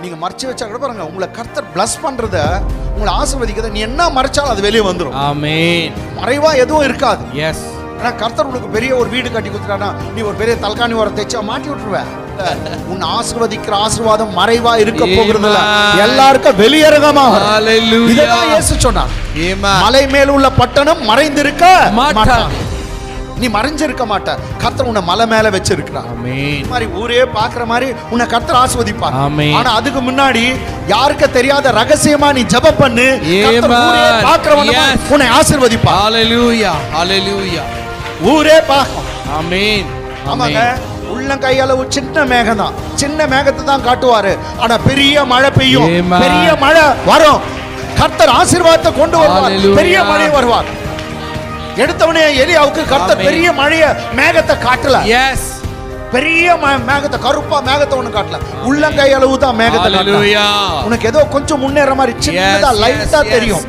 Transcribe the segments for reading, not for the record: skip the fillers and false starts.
நீங்க மறைச்சு வச்சா கூட பாருங்க, உங்களை கர்த்தர் பிளஸ் பண்றத, உங்களை ஆசீர்வதிக்கிறத நீ என்ன மறைச்சாலும் அது வெளியே வந்துடும். ஆமென். மறைவா எதுவும் இருக்காது. எஸ். ஆனா கர்த்தர் உனக்கு பெரிய ஒரு வீடு கட்டி கொடுத்துட்டானா, நீ ஒரு பெரிய தல்காணி வர தைச்சா மாட்டி விட்டுருவ. உன் ஆசீர்வதிக்கிற ஆசீர்வாதம் மறைவா இருக்க போகிறது இல்ல, எல்லாருக்கும் வெளியரங்கமா. ஹalleluya. இதுதான் இயேசு சொன்னார். ஆமென். மலை மேல் உள்ள பட்டணம் மறைந்திருக்க மாட்டாது. நீ மறைஞ்சிருக்க மாட்ட, கர்த்தர் உன்னை மலை மேல வச்சிருக்கிறார். ஆமென். மாதிரி ஊரே பாக்குற மாதிரி உன்னை கர்த்தர் ஆசீர்வதிப்பார். ஆமென். ஆனா அதுக்கு முன்னாடி யாருக்கு தெரியாத ரகசியமா நீ ஜெபம் பண்ணு, கர்த்தர் ஊரே பாக்குறவன உன்னை ஆசீர்வதிப்பார். ஹalleluya. ஹalleluya. ஊரே பாக்கும். ஆமென். ஆமாங்க, உள்ளங்கையளவு சின்ன மேகம் தான், சின்ன மேகத்தை தான் காட்டுவாரு. ஆனா பெரிய மழை பெய்யும், பெரிய மழை வரும். கர்த்தர் ஆசீர்வாதத்தை கொண்டு வருவார், பெரிய மழை வருவார். எடுத்தவனே எலியாவுக்கு கர்த்தர் பெரிய மழைய மேகத்தை காட்டல. எஸ். பெரிய மேகத்தை, கருப்பா மேகத்தை ஒண்ணு காட்டல, உள்ளங்கை அளவு தான் மேகத்தை காட்டல. உனக்கு ஏதோ கொஞ்சம் முன்னேற மாதிரி சின்னதா லைட்டா தெரியும்,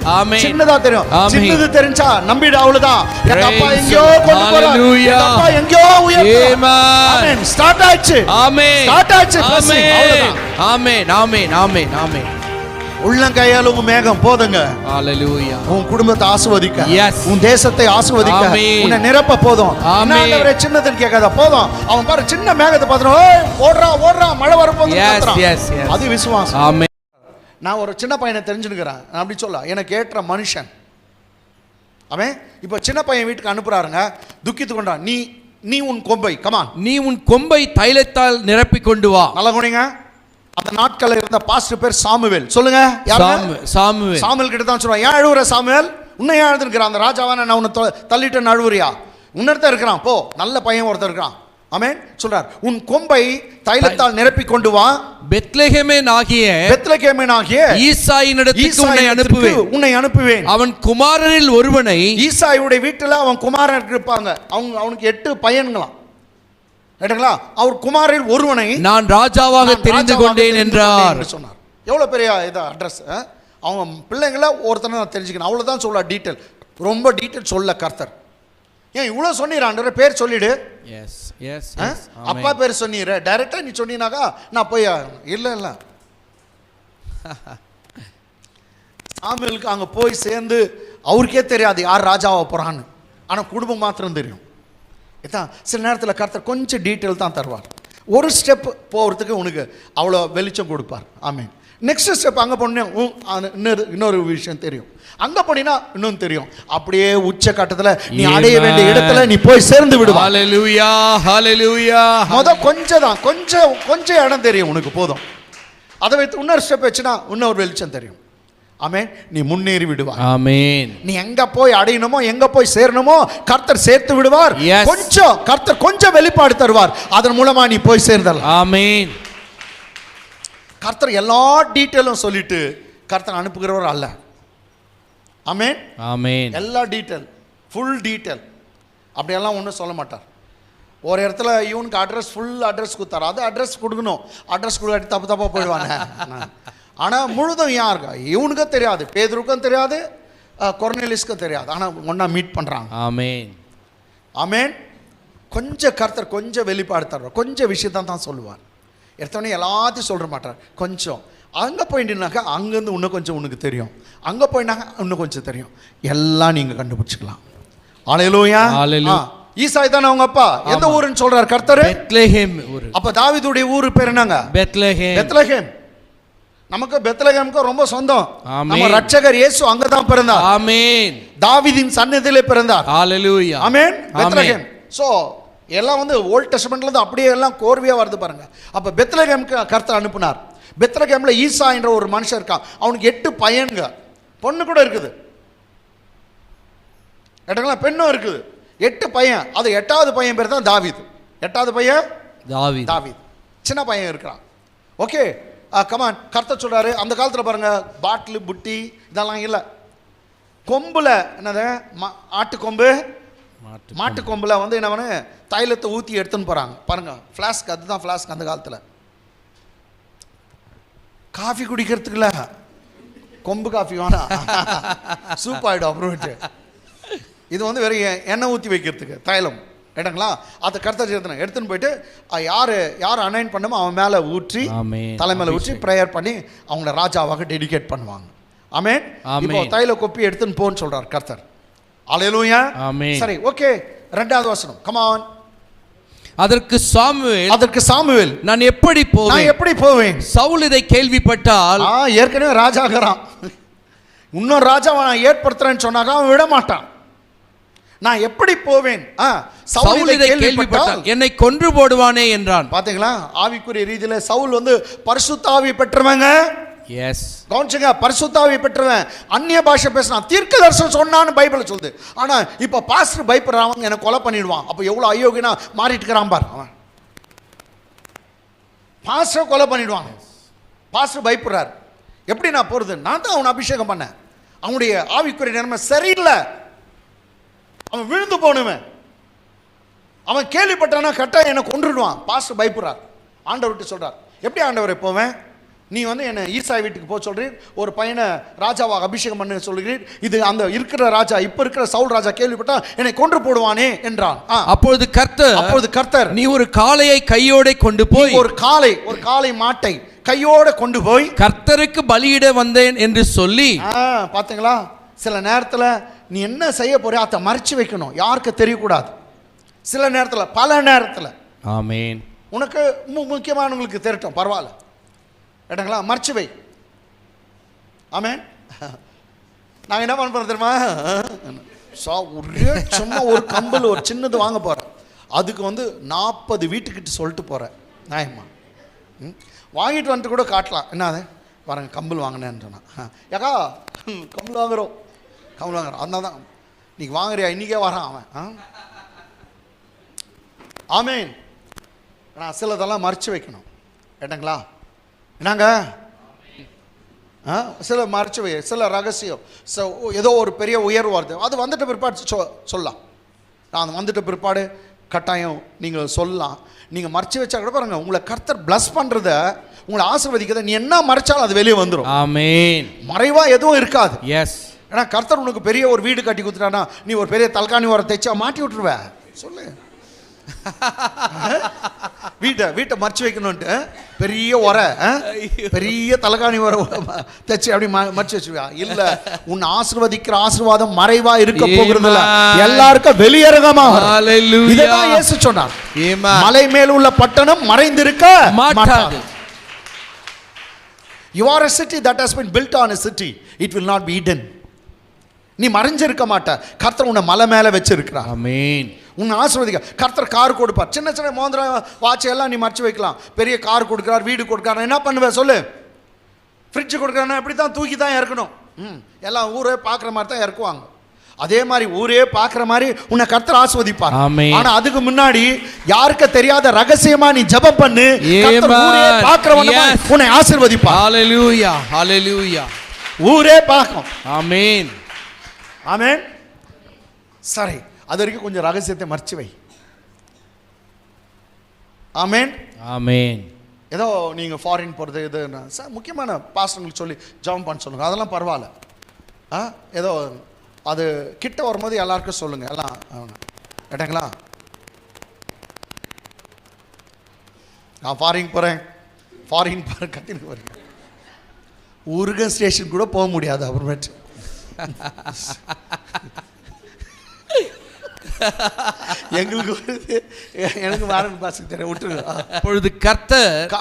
சின்னதா தெரியும். சின்னது தெரிஞ்சா நம்பிடு, அவ்வளவுதான். எங்க அப்பா எங்கயோ கொண்டு போறார், எங்க அப்பா எங்கயோ உயர்த்துறார். ஆமென். ஸ்டார்ட் ஆச்சு. ஆமென். ஸ்டார்ட் ஆச்சு. அவ்வளவுதான். ஆமென். ஆமென். ஆமென். ஆமென். உள்ளங்கை அளவு மேகம் போதுங்க. ஹalleluya. உன் குடும்பத்தை ஆசீர்வதிக்க, Yes. உன் தேசத்தை ஆசீர்வதிக்க, உன்னை நிரப்ப போதும். ஆண்டவரே சின்னதுன்னு கேட்காத, போதும். அவன் பாரு சின்ன மேகத்தை பார்த்துட்டு ஓடுறா ஓடுறா மழை வரப்போகுது. அது விசுவாசம். ஆமென். நான் ஒரு சின்ன பையனை தெரிஞ்சுக்கிறேன், நான் அப்படி சொல்ல, எனக்கு ஏற்ற மனுஷன் அவன். இப்ப சின்ன பையன் வீட்டுக்கு அனுப்புறாருங்க, துக்கித்து கொண்டா, நீ உன் கொம்பை, கமான், நீ உன் கொம்பை தைலத்தால் நிரப்பிக் கொண்டு வா. நல்லா குனிங்க. அந்த நாட்களில் இருந்த பாஸ்டர் பேர் சாமுவேல். சொல்லுங்க. சாமுவேல். சாமுவேல் கிட்ட தான் சொல்றான், ஏன் அழுவுற சாமுவேல், உன்னை ஏன் அழுதுருக்கிறான், அந்த ராஜாவான நான் உன்னை தள்ளிட்டு அழுவுறியா, உன்னர்த்த இருக்கிறான், போ, நல்ல பையன் ஒருத்தர் இருக்கிறான். ஆமென். சொல்றார், உன் கொம்பை தைலத்தால் நிரப்பி கொண்டு வா, பெத்லகேமேனாகிய ஈசாயினிடத்துக்கு உன்னை அனுப்புவேன். அவன் குமாரரில் ஒருவனை, ஈசாயுடைய வீட்டில் அவன் குமாரன் இருப்பாங்க, அவனுக்கு 8 பையன்களாம். அவர் குமாரில் ஒருவனை நான் ராஜாவாக தெரிந்து கொண்டேன் என்றார் சொன்னார். எவ்வளவு பெரிய இது அட்ரஸ். அவங்க பிள்ளைங்களை ஒருத்தனை நான் தெரிஞ்சுக்கணும், அவ்வளவுதான் சொல்ல. டீட்டெயில், ரொம்ப டீட்டெயில் சொல்ல கர்த்தர். ஏன் இவ்வளவு சொன்னீரான்ற பேர் சொல்லிடு. Yes yes. அப்பா பேர் சொன்னீர, டைரக்டா நீ சொன்னீனாக்கா நான் போய் இல்ல சாமுவேலுக்கு அங்க போய் சேர்ந்து அவருக்கே தெரியாது யார் ராஜாவா போறான்னு, ஆனா குடும்பம் மாத்திரம் தெரியும். இதான் சில நேரத்தில் கர்த்தர் கொஞ்சம் டீட்டெயில் தான் தருவார். ஒரு ஸ்டெப் போகிறதுக்கு உனக்கு அவ்வளோ வெளிச்சம் கொடுப்பார். ஆமீன். நெக்ஸ்ட் ஸ்டெப் அங்கே போனேன், இன்னொரு விஷயம் தெரியும், அங்கே போனீங்கன்னா இன்னொன்று தெரியும். அப்படியே உச்ச கட்டத்தில் நீ அடைய வேண்டிய இடத்துல நீ போய் சேர்ந்து விடுவாய். ஹalleluya. ஹalleluya. கொஞ்சம் இடம் தெரியும் உனக்கு, போதும். அதை வைத்து இன்னொரு ஸ்டெப் வச்சுன்னா இன்னொரு வெளிச்சம் தெரியும். ஆமென். நீ முன்னேறி விடுவார். ஆமென். நீ எங்க போய் அடையணுமோ, எங்க போய் சேரணுமோ கர்த்தர் சேர்த்து விடுவார். கர்த்தர் கொஞ்சம் வெளிப்பாடு தருவார், அதன் மூலமா நீ போய் சேர்ந்தலாம். ஆமென். கர்த்தர் எல்லா டீட்டெயிலும் சொல்லிட்டு கர்த்தர் அனுப்புகிறவர் அல்ல. ஆமென். ஆமென். எல்லா டீட்டெயில், ஃபுல் டீட்டெயில் அப்படியெல்லாம் ஒன்றும் சொல்ல மாட்டார். ஒரு இடத்துல இவனுக்கு அட்ரஸ், ஃபுல் அட்ரஸ் கொடுத்தாரு, அது அட்ரஸ் கொடுக்கணும், அட்ரஸ் கொடுக்காட்டி தப்பா போயிடுவாங்க. ஆனால் முழுதும் யாருக்கா இவனுக்கும் தெரியாது, பேதுருக்கும் தெரியாது, கொர்னேலியஸ்க்கும் தெரியாது, ஆனால் ஒன்றா மீட் பண்ணுறாங்க. ஆமென். ஆமென். கொஞ்சம் கர்த்தர் கொஞ்சம் வெளிப்பாடு தர்றார், கொஞ்சம் விஷயத்தான் தான் சொல்லுவார். எடுத்தவொடனே எல்லாத்தையும் சொல்ல மாட்டார். கொஞ்சம் அங்கே போயிட்டுனாக்கா அங்கேருந்து இன்னும் கொஞ்சம் உனக்கு தெரியும், அங்கே போயினாக்கா இன்னும் கொஞ்சம் தெரியும், எல்லாம் நீங்கள் கண்டுபிடிச்சிக்கலாம். ஹல்லேலூயா. ஈசாய் தானே அவங்க அப்பா. எந்த ஊருன்னு சொல்றார் கர்த்தர்? பெத்லகேம் ஊர். அப்போ தாவீதுடைய ஊர் பேர் என்னங்க? பெத்லகேம். நமக்கு பெத்லகேமுக்கு ரொம்ப சொந்தம். நம்ம ரட்சகர் இயேசு அங்கதான் பிறந்தார். ஆமென். தாவீதின் சன்னதியிலே பிறந்தார். ஹalleluya. ஆமென். பெத்லகேம். சோ எல்லாம் ஓல்ட் டெஸ்டமென்ட்ல இருந்து அப்படியே எல்லாம் கோர்வையா வருது பாருங்க. அப்ப பெத்லகேமுக்கு கர்த்தர் அனுப்புனார். பெத்லகேம்ல ஈசா என்ற ஒரு மனுஷன் இருக்கான், அவனுக்கு 8 பையன்க, பொண்ணு கூட இருக்குது, கேட்டங்களா, பெண்ணும் இருக்குது, 8 பையன். அது 8வது பையன் பேர் தான் தாவீது. 8வது பையன் தாவீது. சின்ன பையன் இருக்கிறான். Okay, come on. கர்த்தர் சொல்றாரு, அந்த காலத்தில் பாருங்க பாட்டில் புட்டி இதெல்லாம் இல்லை. கொம்புல என்னது, ஆட்டு கொம்பு, மாட்டு கொம்புல என்ன பண்ணு, தைலத்தை ஊற்றி எடுத்துன்னு போறாங்க பாருங்க. ஃப்ளாஸ்க், அதுதான் ஃப்ளாஸ்க் அந்த காலத்தில். காஃபி குடிக்கிறதுக்குல கொம்பு காஃபி வேணாம், சூப் ஆகிடும் அப்புறமேட்டு. இது வெறும் எண்ணெய் ஊற்றி வைக்கிறதுக்கு தைலம். இடங்களா அதை கர்த்தர் எடுத்துன்னு போயிட்டு யார் அனைன் பண்ணுமோ அவன் மேலே ஊற்றி தலைமையில ஊற்றி ப்ரேயர் பண்ணி அவங்கள ராஜாவாக டெடிகேட் பண்ணுவாங்க. ஆமென். இப்போ தைல கொப்பி எடுத்துன்னு போன்னு சொல்றார் கர்த்தர். அல்லேலூயா. சரி, ஓகே. 2வது வசனம், கம் ஆன். அதற்கு சாமுவேல் நான் எப்படி போவேன்? சவுல் இதை கேள்விப்பட்டால், ஏற்கனவே ராஜாகிறான், இன்னொரு ராஜாவை நான் ஏற்படுத்துறேன்னு சொன்னாங்க, அவன் விட மாட்டான். நான் எப்படி போவேன்? சவுல் இதை கேள்விப்பட்டால் என்னை கொன்று போடுவானே என்றான். பாத்தீங்களா, ஆவிக்குரிய ரீதியில சவுல் வந்து பரிசுத்த ஆவி பெற்றவங்க. எஸ், கவனிச்சுங்க, பரிசுத்த ஆவி பெற்றவன், அந்நிய பாஷை பேசினான், தீர்க்கதரிசனம் சொன்னான்னு பைபிள் சொல்லுது. ஆனா இப்ப பாஸ்டர் பயப்படுறாங்க, எனக்கு கொலை பண்ணிடுவான். அப்ப எவ்வளவு அயோக்கியனா மாறிட்டு இருக்கிறான் பார். அவன் பாஸ்டர் கொலை பண்ணிடுவாங்க, பாஸ்டர் பயப்படுறாரு. எப்படி நான் போறது? நான் தான் அவனை அபிஷேகம் பண்ணேன். அவனுடைய ஆவிக்குரிய நிலைமை சரியில்லை, அவன் விழுந்து போனுவன். அவன் கேள்விப்பட்டானா கட்டாயம் என்னை கொன்றுடுவான். பாஸ்டர் பயப்படுறார். ஆண்டவர் விட்டு சொல்றார், எப்படி ஆண்டவரை போவேன்? நீ வந்து என்னை ஈசாய் வீட்டுக்கு போக சொல்றீர், ஒரு பையனை ராஜாவாக அபிஷேகம் பண்ண சொல்கிறீர். இது அந்த இருக்கிற ராஜா, இப்ப இருக்கிற சவுல் ராஜா கேள்விப்பட்டா என்னை கொன்று போடுவானே என்றான். அப்பொழுது கர்த்தர் நீ ஒரு காளையை கையோட கொண்டு போய், ஒரு காளை மாட்டை கையோட கொண்டு போய் கர்த்தருக்கு பலியிட வந்தேன் என்று சொல்லி. பாத்தீங்களா, சில நேரத்தில் நீ என்ன செய்ய போறியோ அதை மறைச்சு வைக்கணும், யாருக்கு தெரியக்கூடாது. சில நேரத்தில், பல நேரத்தில், ஆமென், உனக்கு முக்கியமானவங்களுக்கு தெரியட்டும், பரவாயில்ல, ஏட்டாங்களா, மறைச்சு வை. ஆமென். நாங்கள் என்ன பண்ண போறோம் தெரியுமா? ஒரே சும்மா ஒரு கம்பல் ஒரு சின்னது வாங்க போறேன், அதுக்கு வந்து 40 வீட்டுக்கிட்ட சொல்லிட்டு போறேன். நியாயமா வாங்கிட்டு வந்துட்டு கூட காட்டலாம். என்னது பாருங்க, கம்பல் வாங்கினேன்னு சொன்னான். ஏக்கா கம்பல் வாங்குறோம், அதனால தான் நீ வாங்குறியா, இன்னைக்கே வரான் அவன். ஆமேன். நான் சிலதெல்லாம் மறைச்சு வைக்கணும், ஏட்டங்களா, என்னங்க, சில மறைச்சு வை, சில ரகசியம், ஏதோ ஒரு பெரிய உயர்வு வருது, அது வந்துட்ட பிற்பாடு சொல்லலாம். நான் வந்துட்ட பிற்பாடு கட்டாயம் நீங்கள் சொல்லலாம். நீங்கள் மறைச்சு வச்சா கூட பாருங்க, உங்களை கர்த்தர் பிளஸ் பண்ணுறத, உங்களை ஆசீர்வதிக்கிறத, நீ என்ன மறைச்சாலும் அது வெளியே வந்துடும். ஆமென். மறைவா எதுவும் இருக்காது. எஸ். ஏன்னா கர்த்தர் உனக்கு பெரிய ஒரு வீடு கட்டி கொடுத்துட்டானா, நீ ஒரு பெரிய தல்காணி உரம் தைச்சா மாட்டி விட்டுருவ. சொல்லு, வீட்டை மறைச்சு வைக்கணும்ட்டு பெரிய உரை, பெரிய தலகாணி உரம் தைச்சு அப்படி மறைச்சு வச்சுருவா. இல்ல, உன்னை ஆசீர்வதிக்கிற ஆசீர்வாதம் மறைவா இருக்க போகிறது, எல்லாருக்கும் வெளியரங்கமா. இதுதான் இயேசு சொன்னார், மலை மேல் உள்ள பட்டணம் மறைந்திருக்க மாட்டாது. You are a city that has been built on a city, it will not be hidden. நீ மறைஞ்சிருக்க மாட்ட, கர்த்தர் உன்னை மலை மேல வச்சிருக்கிறார். ஆமென். உன்னை ஆசீர்வதிக்க கர்த்தர் கார் கொடுப்பார். சின்ன சின்ன மோதிரம் வாட்ச் எல்லாம் நீ மறைச்சு வைக்கலாம். பெரிய கார் கொடுக்குறார், வீடு கொடுக்குறார், என்ன பண்ணுவேன் சொல்லு? ஃப்ரிட்ஜ் கொடுக்குறான்னா இப்படி தான் தூக்கி தான் இறக்கணும். எல்லாம் ஊரே பார்க்குற மாதிரி தான் இறக்குவாங்க. அதே மாதிரி ஊரே பார்க்குற மாதிரி உன்னை கர்த்தர் ஆசீர்வதிப்பார். ஆனா அதுக்கு முன்னாடி யாருக்கு தெரியாத ரகசியமா நீ ஜெபம் பண்ணு, கர்த்தர் ஊரே பார்க்கிறவனமா உன்னை ஆசீர்வதிப்பார். ஹalleluya, ஹalleluya. ஊரே பார்க்கும். ஆமென், ஆமென். சரி, அது வரைக்கும் கொஞ்சம் ரகசியத்தை மறைச்சு வை. ஆமென், ஆமென். ஏதோ நீங்கள் ஃபாரின் போகிறது இது முக்கியமான பாஸ்டர்களுக்கு சொல்லி ஜெபம் பண்ண சொல்லுங்கள், அதெல்லாம் பரவாயில்ல. ஏதோ அது கிட்ட வரும்போது எல்லாருக்கும் சொல்லுங்கள், எல்லாம் கேட்டாங்களா, நான் ஃபாரின் போகிறேன் கத்தினுக்கு வரேன், ஊருகன் ஸ்டேஷன் கூட போக முடியாது அப்புறமேட்டு. எங்களுக்கு எனக்கு வாரன் பாசுக்கு தெரியும், விட்டுருங்க.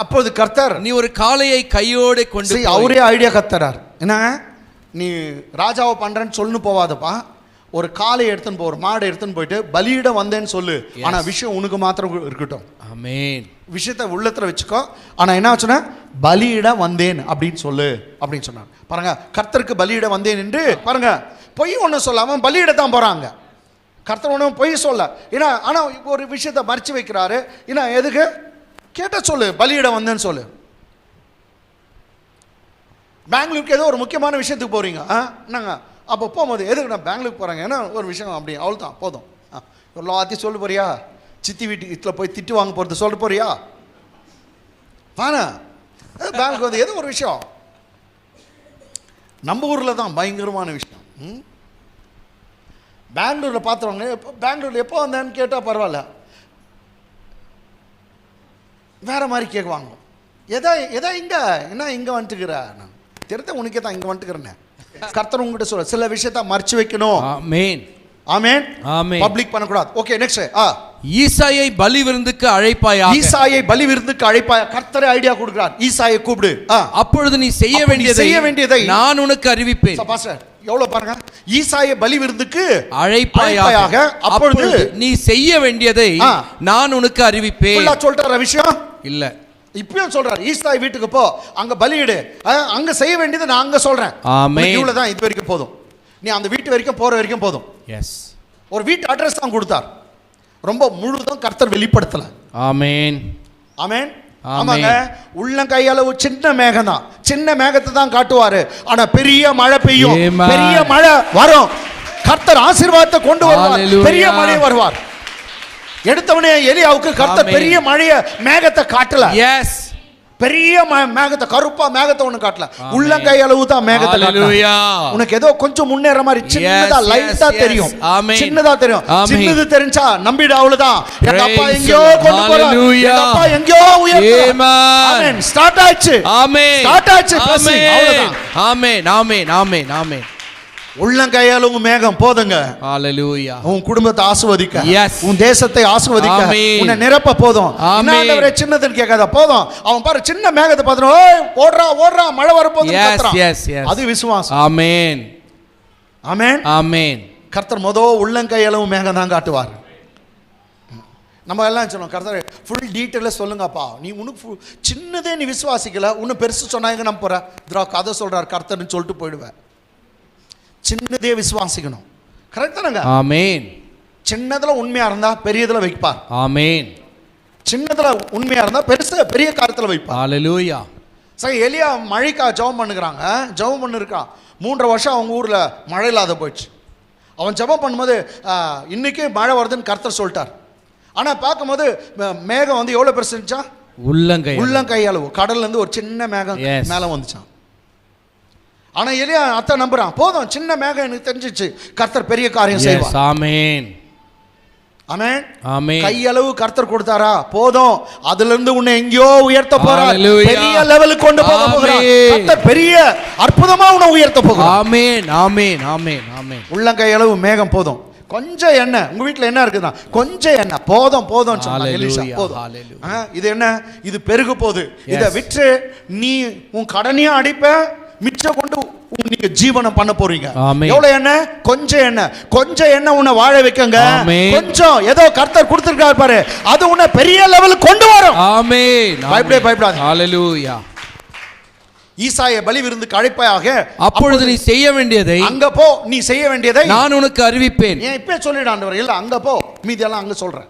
அப்பொழுது கர்த்தர் நீ ஒரு காளையை கையோட கொண்டு, அவரே ஐடியா கத்துறார். என்ன, நீ ராஜாவை பண்றேன்னு சொல்லு போவாதப்பா, ஒரு காளை எடுத்துன்னு போ, ஒரு மாடை எடுத்துன்னு போயிட்டு பலியிட வந்தேன்னு சொல்லு. ஆனா விஷயம் உனக்கு மாத்திரம் இருக்கட்டும். ஆமென். விஷயத்தை உள்ளத்துல வச்சுக்கோ. ஆனா என்ன ஆச்சுன்னா, பலியிட வந்தேன் அப்படின்னு சொல்லு அப்படின்னு சொன்னாங்க. பாருங்க, கர்த்தருக்கு பலியிட வந்தேன் என்று பாருங்க, பொய் ஒன்றும் சொல்லாம பலியிடத்தான் போறாங்க. கர்த்தர் ஒன்றும் பொய் சொல்ல. ஏன்னா ஆனா ஒரு விஷயத்தை மறைச்சு வைக்கிறாரு. ஏன்னா எதுக்கு கேட்ட சொல்லு, பலியிட வந்தேன்னு சொல்லு. பெங்களூருக்கு ஏதோ ஒரு முக்கியமான விஷயத்துக்கு போறீங்க, என்னங்க, அப்போ போகும்போது எதுக்கு நான் பெங்களூருக்கு போகிறேங்க, ஏன்னா ஒரு விஷயம் அப்படி, அவ்வளோ தான், போதும். எல்லாத்தையும் சொல்ல போறியா? சித்தி வீட்டுக்கு போய் திட்டு வாங்க போகிறது சொல்ல போறியா? வானா பெங்களூருக்கு வந்து ஏதோ ஒரு விஷயம், நம்ம ஊரில் தான் பயங்கரமான விஷயம். பெங்களூரில் பார்த்துருவாங்க. பெங்களூரில் எப்போ வந்தேன்னு கேட்டால் பரவாயில்ல, வேறு மாதிரி கேட்குவாங்க. எதா இங்கே என்ன இங்கே வந்துட்டுக்கிற, நான் தெரிந்த உனக்கே தான் இங்கே வந்துட்டுக்கிறேன்னு கர்த்தர் உங்ககிட்ட சொல்ல. சில விஷயத்த மறைச்சு வைக்கணும். ஆமென். ஆமென். ஆமென். பப்ளிக் பண்ணக்கூடாது. Okay, next. ஈசாயை பலி விருந்துக்கு அழைப்பாயாக. ஈசாயை பலி விருந்துக்கு அழைப்பாயாக. கர்த்தரே ஐடியா கொடுக்கிறார். ஈசாயை கூப்பிடு. அப்பொழுது நீ செய்ய வேண்டியதை நான் உனக்கு அறிவிப்பேன். பாஸ்டர் எவ்வளவு பாருங்க, ஈசாயை பலி விருந்துக்கு அழைப்பாயாக. அப்பொழுது நீ செய்ய வேண்டியதை நான் உனக்கு அறிவிப்பேன். சொல்றாரு விஷயம் இல்ல, இப்பயும் சொல்றாரு. ஈசாய் வீட்டுக்கு போ, அங்க பலியிடு, அங்க செய்ய வேண்டியது நான் அங்க சொல்றேன். ஆமென். இவ்வளவுதான், இது வரைக்கும் போதும். நீ அந்த வீட்டு வரைக்கும் போற வரைக்கும் போதும். எஸ். ஒரு வீட்டு அட்ரஸ் தான் கொடுத்தார். ரொம்ப முழுதும் கர்த்தர் வெளிப்படுத்தல. ஆமென். ஆமென். ஆமாங்க, உள்ளங்கையளவு சின்ன மேகம் தான், சின்ன மேகத்தை தான் காட்டுவாரு. ஆனா பெரிய மழை பெய்யும், பெரிய மழை வரும். கர்த்தர் ஆசீர்வாதத்தை கொண்டு வருவார், பெரிய மழை வருவார். எடுத்தவனே எலியாவுக்கு கர்த்தர் பெரிய மழைய மேகத்தை காட்டல. எஸ். பெரிய மேகத்தை, கருப்பா மேகத்தை ஒண்ணு காட்டல, உள்ளங்கை அளவு தான் மேகத்தை காட்டல. உனக்கு ஏதோ கொஞ்சம் முன்னேற மாதிரி சின்னதா லைட்டா தெரியும், சின்னதா தெரியும். சின்னது தெரிஞ்சா நம்பிடு, அவ்வளவுதான். எங்க அப்பா எங்கயோ கொண்டு போறார், எங்க அப்பா எங்கயோ உயர்த்துறார். ஆமென். ஸ்டார்ட் ஆச்சு. ஆமென். ஸ்டார்ட் ஆச்சு. அவ்வளவுதான். ஆமென். ஆமென். ஆமென். ஆமென். உள்ளங்கையாலும் மேகம் போதுங்க. ஹalleluya. உன் குடும்பத்தை ஆசீர்வதிக்க, Yes. உன் தேசத்தை ஆசீர்வதிக்க, உன்னை நிரப்ப போதும். ஆண்டவரே சின்னதுன்னு கேட்காத, போதும். அவன் பாரு சின்ன மேகத்தை பார்த்து ஓடுறா ஓடுறா மழை வரப்போகுதுன்னு கத்துறான். அது விசுவாசம். ஆமென். ஆமென். ஆமென். கர்த்தர் உள்ளங்கையாலும் மேகம் தான் காட்டுவார். நம்ம எல்லாம் சொல்லுவோம், கர்த்தர் ஃபுல் டீட்டெயிலாக சொல்லுங்கப்பா. நீ உனக்கு சின்னதே நீ விசுவாசிக்கல, உன்னை பெருசு சொன்னாங்க நம்ம போற இதா கதை சொல்றார் கர்த்தர்னு சொல்லிட்டு போயிடுவேன். சின்னதே விசுவாசிக்கணும். கரெக்ட் தானங்க? ஆமென். சின்னதுல உண்மையா இருந்தா பெரியதுல வைப்பார். ஆமென். சின்னதுல உண்மையா இருந்தா பெரிய காரியத்துல வைப்பார். ஹalleluya. சரி, எலியா மழைக்கா ஜெபம் பண்ணுகிறாங்க, ஜெபம் பண்ணிருக்கான். 3 வருஷம் அவங்க ஊர்ல மழை இல்லாத போயிடுச்சு. அவன் ஜெபம் பண்ணும்போது இன்னைக்கு மழை வருதுன்னு கர்த்தர் சொல்லிட்டார். ஆனா பார்க்கும்போது மேகம் வந்து எவ்வளவு பெருசு இருந்துச்சா, உள்ளங்கை அளவு. கடல்ல இருந்து ஒரு சின்ன மேகம் மேல வந்துச்சான். ஆனா எலியா அத்தை நம்புறான், போதும் சின்ன மேகம் எனக்கு தெரிஞ்சிச்சு, கர்த்தர் பெரிய காரியம் செய்வார். ஆமென். ஆமென். ஆமென். கையளவு கர்த்தர் கொடுத்தாரா, போதும். அதுல இருந்து உன்னை எங்கேயோ உயர்த்த போறார், பெரிய லெவலுக்கு கொண்டு போக போகிறார். கர்த்தர் பெரிய அற்புதமா உன்னை உயர்த்த போகிறார். ஆமென். ஆமென். ஆமென். ஆமென். உள்ளங்கையளவு மேகம் போதும். கொஞ்சம் எண்ணெய், உங்க வீட்டுல என்ன இருக்குதா, கொஞ்சம் எண்ணெய் போதும் போதும் சொன்னாங்க எலிசா. போதும். இது என்ன, இது பெருகு போகுது. இதை விற்று நீ உன் கடனையும் அடிப்ப, மிச்சம் கொண்டு நீங்க ஜீவனம் பண்ண போறீங்க. எவ்வளவு எண்ணெய், கொஞ்சம் எண்ணெய். கொஞ்சம் எண்ணெய் உன்னை வாழ வைக்கங்க. கொஞ்சம் ஏதோ கர்த்தர் கொடுத்திருக்காரு பாரு, அது உன்னை பெரிய லெவலுக்கு கொண்டு வரும். ஆமென். பயப்படாத. ஹalleluya. ஈசாயை பலி விருந்துக்கு அழைப்பாயாக. அப்பொழுது நீ செய்ய வேண்டியதை அங்க போ, நீ செய்ய வேண்டியதை நான் உனக்கு அறிவிப்பேன். ஏன் இப்பவே சொல்லிடு ஆண்டவர், இல்ல அங்க போ, மீதி எல்லாம் அங்க சொல்றேன்.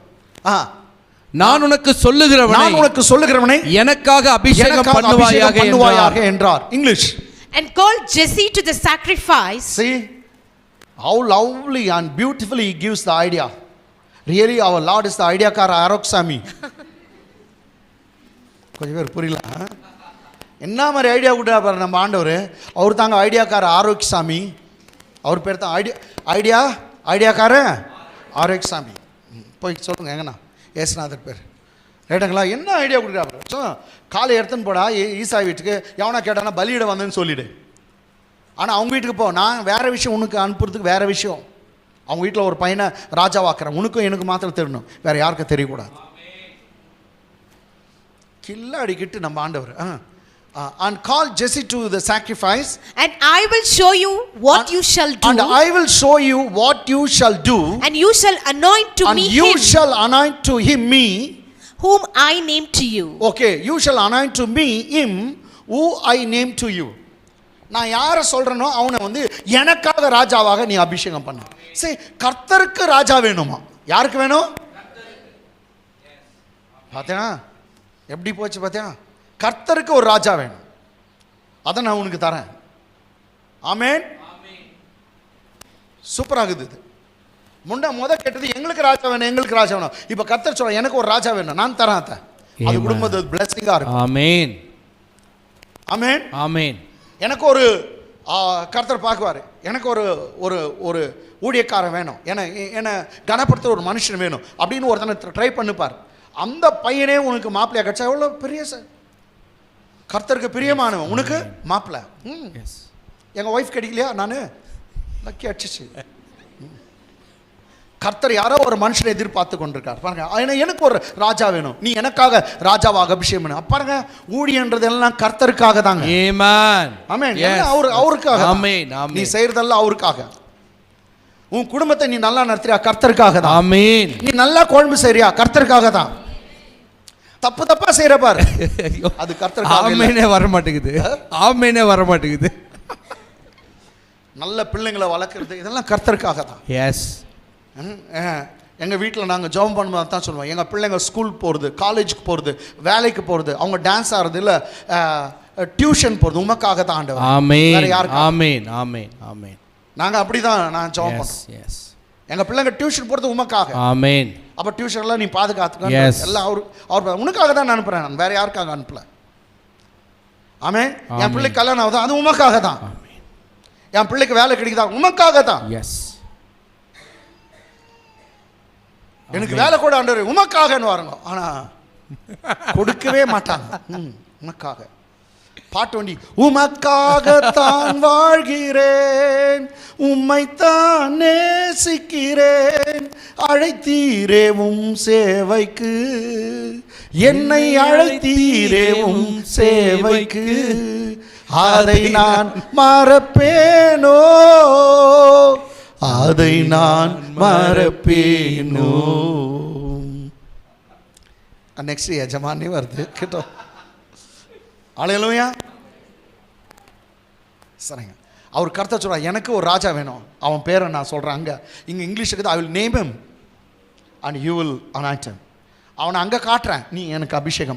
நான் உனக்கு சொல்லுகிறவனை எனக்காக அபிஷேகம் பண்ணுவாயாக என்றார். English. And call Jesse to the sacrifice. See how lovely and beautifully he gives the idea. Really our Lord is the idea kar Aroksami. கொஞ்சம் பேர் புரியல. என்ன மாதிரி ஐடியா கொடுத்தா பாரு நம்ம ஆண்டவர். அவர் தாங்க ஐடியாக்கார ஆரோக்கியசாமி. அவர் பேர் தான் ஐடியாக்கார ஆரோக்கியசாமி. போய் சொல்லுங்க எங்கண்ணா, ஏசுநாதர் பேர். ரைட்டுங்களா? என்ன ஐடியா கொடுக்குறா, காலை எடுத்துன்னு போடா ஈசாய் வீட்டுக்கு, எவனா கேட்டானா பலியிட வந்தேன்னு சொல்லிடு. ஆனால் அவங்க வீட்டுக்கு போ, நான் வேற விஷயம் உனக்கு அனுப்புறதுக்கு வேற விஷயம். அவங்க வீட்டில் ஒரு பையனை ராஜாவாக்குறேன், உனக்கும் எனக்கு மாத்திரம் தெரியணும், வேற யாருக்கும் தெரியக்கூடாது. கில்ல அடிக்கிட்டு நம்ம ஆண்டவர். And call Jesse to the sacrifice. And I will show you what you shall do. And I will show you what you shall do. And you shall anoint to me him. And you shall anoint to him me. Whom I name to you. Okay, you shall anoint to me him who I name to you. நான் யாரை சொல்றேனோ அவனை வந்து எனக்காக ராஜாவாக நீ அபிஷேகம் பண்ண. சரி, கர்த்தருக்கு ராஜா வேணுமா? யாருக்கு வேணும்? பார்த்தேனா எப்படி போச்சு பார்த்தியா? கர்த்தருக்கு ஒரு ராஜா வேணும், அதை நான் உனக்கு தரேன். ஆமென். சூப்பராகுது இது. முத கேட்டது எங்களுக்கு ராஜா வேணும், எங்களுக்கு ராஜா வேணும். இப்ப கர்த்தர் சொல்ற எனக்கு ஒரு ராஜா வேணும், நான் தரேன். அது குடும்பத்து பிளெஸிங்கா இருக்கும். ஆமென். ஆமென். ஆமென். எனக்கு ஒரு கர்த்தர் பார்க்குவார், எனக்கு ஒரு ஒரு ஒரு ஊழியக்காரன் வேணும், என்னை கனப்படுத்துகிற ஒரு மனுஷன் வேணும் அப்படின்னு ஒருத்தனை ட்ரை பண்ணிப்பார். அந்த பையனே உனக்கு மாப்பிள்ளையா கிடச்சா எவ்வளோ பெரிய கர்த்தருக்கு பிரியமானவன் உனக்கு மாப்பிள்ளை. எங்கள் ஒய்ஃப் கிடைக்கலையா, நான் லக்கி அடிச்சிச்சு. கர்த்தர் யாரோ ஒரு மனுஷனை எதிர்பார்த்து கொண்டிருக்கார் பாருங்க. எனக்கு ஒரு ராஜா வேணும், நீ எனக்காக ராஜாவாக அபிஷேகம் பண்ணு. பாருங்க, ஊழியன்றது எல்லாம் கர்த்தருக்காக தாங்க. ஆமென். அவருக்காக. நீ செய்யறதெல்லாம் அவருக்காக. உன் குடும்பத்தை நீ நல்லா நடத்துறியா, கர்த்தருக்காக தான். ஆமென். நீ நல்லா குழம்பு செய்றியா, கர்த்தருக்காக தான். தப்பா செய்யற பாரு, அது கர்த்தருக்காக. ஆமெனே வர மாட்டேங்குது, ஆமெனே வர மாட்டேங்குது. நல்ல பிள்ளைங்களை வளர்க்குறது இதெல்லாம் கர்த்தருக்காக தான். எஸ். எங்கள் வீட்டில் நாங்கள் ஜெபம் பண்ணும்போது தான் சொல்லுவோம், எங்கள் பிள்ளைங்க ஸ்கூல் போகிறது, காலேஜுக்கு போகிறது, வேலைக்கு போகிறது, அவங்க டான்ஸ் ஆடுறது, இல்லை டியூஷன் போகிறது, உமக்காக தான் ஆண்டவர். ஆமென். ஆமென். ஆமென். ஆமென். நாங்கள் அப்படி தான் நான் ஜெபம் பண்ணுறோம். எஸ். எங்கள் பிள்ளைங்க டியூஷன் போகிறது உமக்காக. ஆமென். அப்போ டியூஷன்லாம் நீ பாதுகாத்துக்க, எல்லாம் அவர் உனக்காக தான் நான் அனுப்புகிறேன், நான் வேறு யாருக்காக அனுப்பல. ஆமென். என் பிள்ளைக்கு கல்யாணம் ஆகுது, அது உமக்காக தான். என் பிள்ளைக்கு வேலை கிடைக்குதா, உமக்காக தான். எஸ். எனக்கு வேலை கூட ஆண்டவர் உமக்காகன்னு வரணும், ஆனால் கொடுக்கவே மாட்டாங்க. உமக்காக பாட்டு வண்டி, உமக்காகத்தான் வாழ்கிறேன், உம்மைத்தான் நேசிக்கிறேன், அழைத்தீரே உம் சேவைக்கு, என்னை அழைத்தீரே உம் சேவைக்கு, அதை நான் மறப்பேனோ, அதை நான் மறப்பேனோ. நெக்ஸ்ட் எஜமானி வருது கேட்டோ. அல்லேலூயா. சரிங்க. அவர் கர்த்தர் சொல்றார், எனக்கு ஒரு ராஜா வேணும், அவன் பேரை நான் சொல்கிறேன். அங்கே இங்கே இங்கிலீஷுக்கு I will name him and you will anoint him. அவனை அங்கே காட்டுறேன், நீ எனக்கு அபிஷேகம்